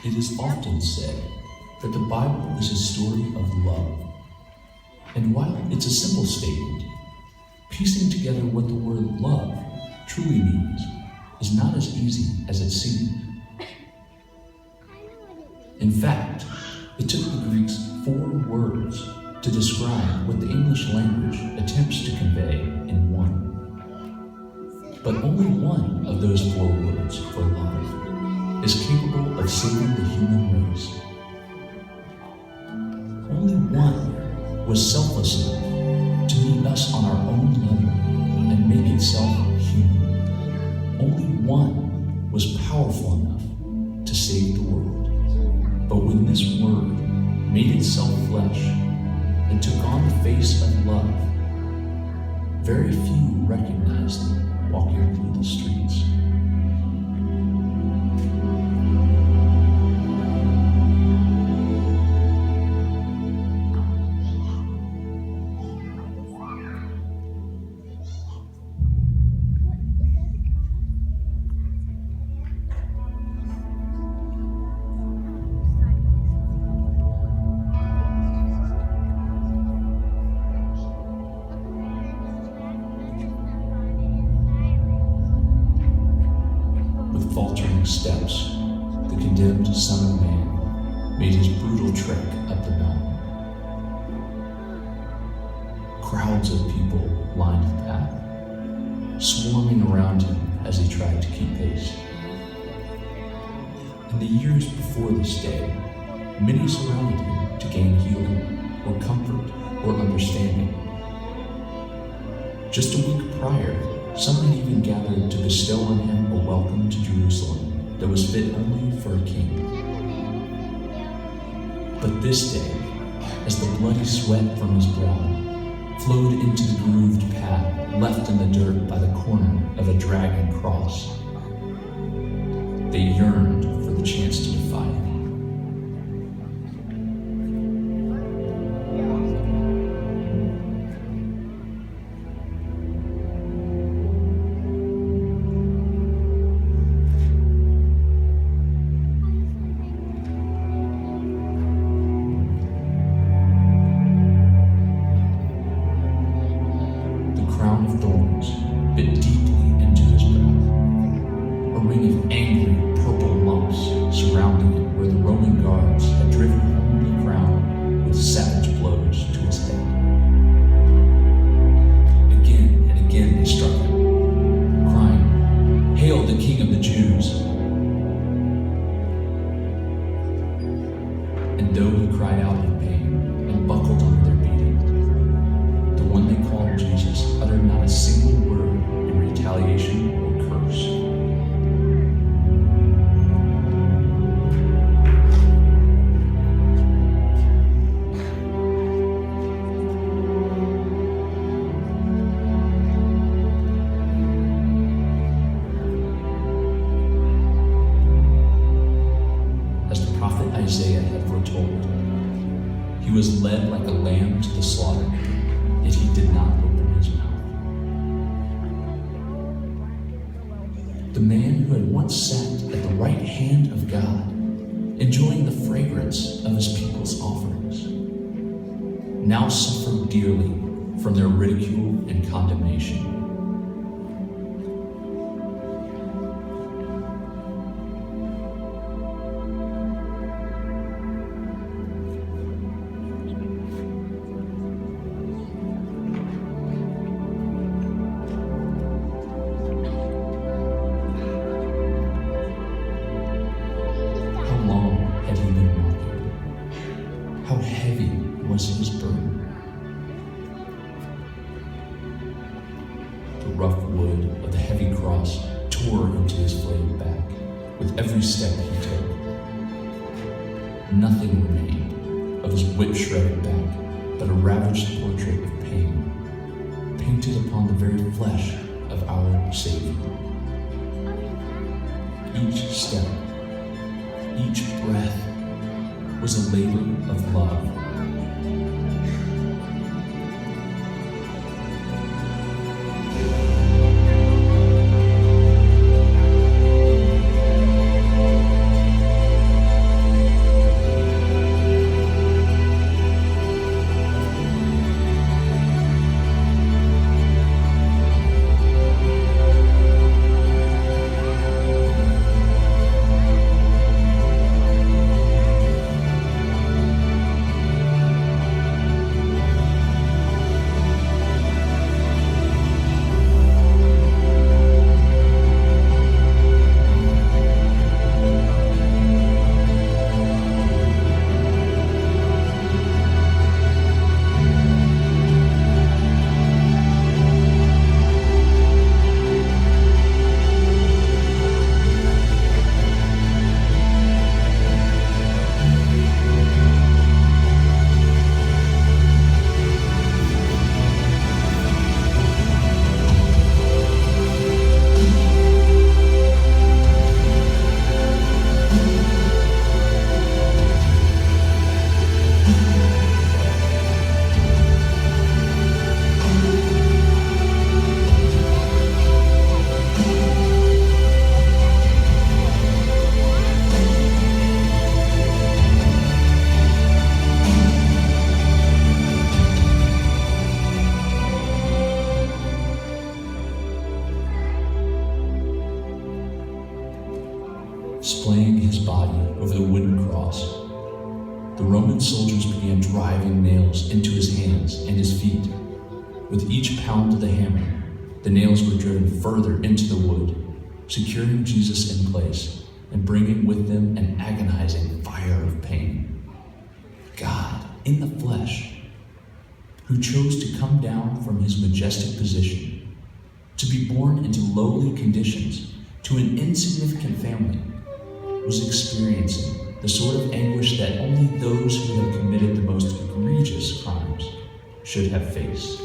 It is often said that the Bible is a story of love. And while it's a simple statement, piecing together what the word love truly means is not as easy as it seems. In fact, it took the Greeks 4 words to describe what the English language attempts to convey in one. But only one of those 4 words for love is capable of saving the human race. Only one was selfless enough to meet us on our own level and make itself human. Only one was powerful enough to save the world. But when this word made itself flesh and took on the face of love, very few recognized it walking through the streets. Faltering steps, the condemned Son of Man made his brutal trek up the mountain. Crowds of people lined the path, swarming around him as he tried to keep pace. In the years before this day, many surrounded him to gain healing, or comfort, or understanding. Just a week prior, some had even gathered to bestow on him a welcome to Jerusalem that was fit only for a king. But this day, as the bloody sweat from his brow flowed into the grooved path left in the dirt by the corner of a dragon cross, they yearned for the chance to defy him. Bit deeply into his brow. A ring of angry purple lumps surrounding it where the Roman guards had driven home the crown with savage blows to his head. Again and again they struck him, crying, "Hail the King of the Jews!" And though he cried out in pain and buckled under their beating, the one they called Jesus uttered not a single word in retaliation or curse. As the prophet Isaiah had foretold, he was led like a lamb to the slaughter, yet he did not open his mouth. The man who had once sat at the right hand of God, enjoying the fragrance of his people's offerings, now suffered dearly from their ridicule and condemnation. How heavy was his burden? The rough wood of the heavy cross tore into his flayed back with every step he took. Nothing remained of his whip-shredded back but a ravaged portrait of pain, painted upon the very flesh of our Savior. Each step, each breath was a labor of love. over the wooden cross. The Roman soldiers began driving nails into his hands and his feet. With each pound of the hammer, the nails were driven further into the wood, securing Jesus in place and bringing with them an agonizing fire of pain. God, in the flesh, who chose to come down from his majestic position, to be born into lowly conditions, to an insignificant family, was experiencing the sort of anguish that only those who have committed the most egregious crimes should have faced.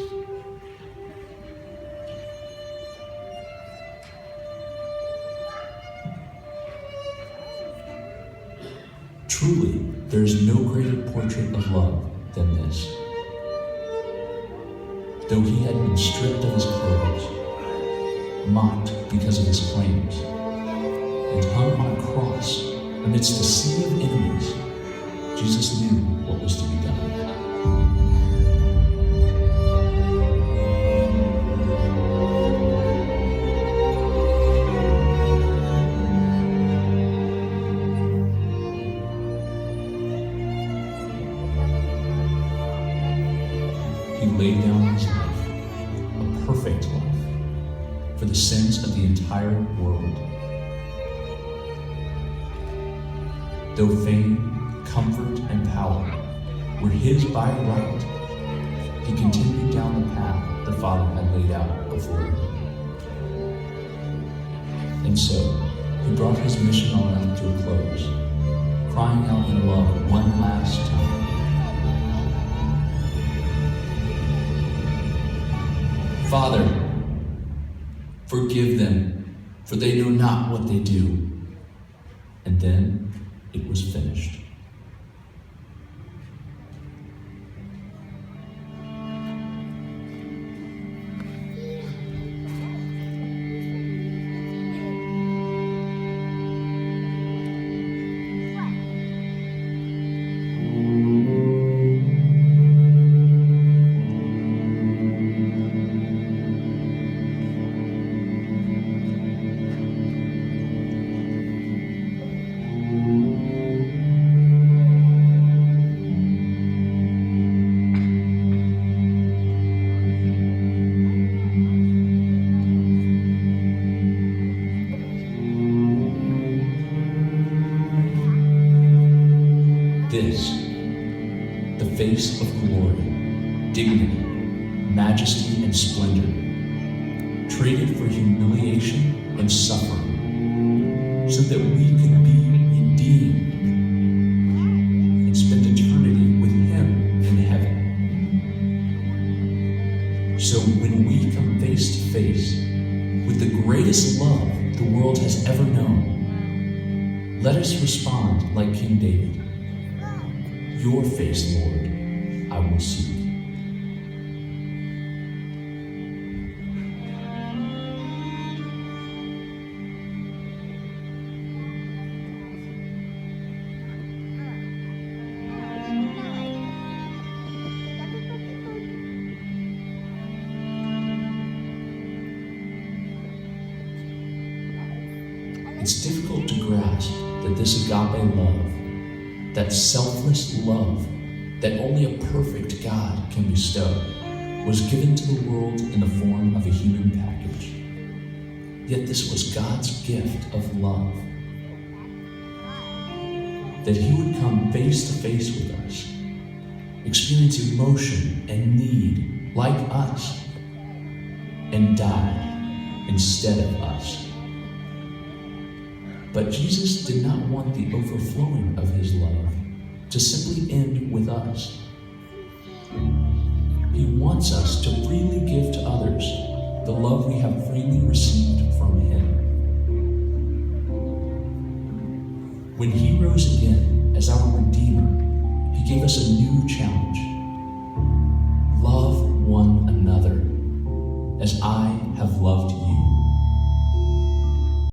Truly, there is no greater portrait of love than this. Though he had been stripped of his clothes, mocked because of his claims, and hung on a cross amidst a sea of enemies, Jesus knew what was to be done. He laid down his life, a perfect life, for the sins of the entire world. Though fame, comfort, and power were his by right, he continued down the path the Father had laid out before him. And so, he brought his mission on earth to a close, crying out in love one last time. Father, forgive them, for they know not what they do. And then it was finished. This, the face of glory, dignity, majesty, and splendor, traded for humiliation and suffering, so that we could be redeemed and spend eternity with him in heaven. So when we come face to face with the greatest love the world has ever known, let us respond like King David. Your face, Lord, I will seek. It's difficult to grasp that this agape love, that selfless love that only a perfect God can bestow, was given to the world in the form of a human package. Yet this was God's gift of love. That he would come face to face with us, experience emotion and need like us, and die instead of us. But Jesus did not want the overflowing of his love to simply end with us. He wants us to freely give to others the love we have freely received from him. When he rose again as our Redeemer, he gave us a new challenge. Love one another as I have loved you.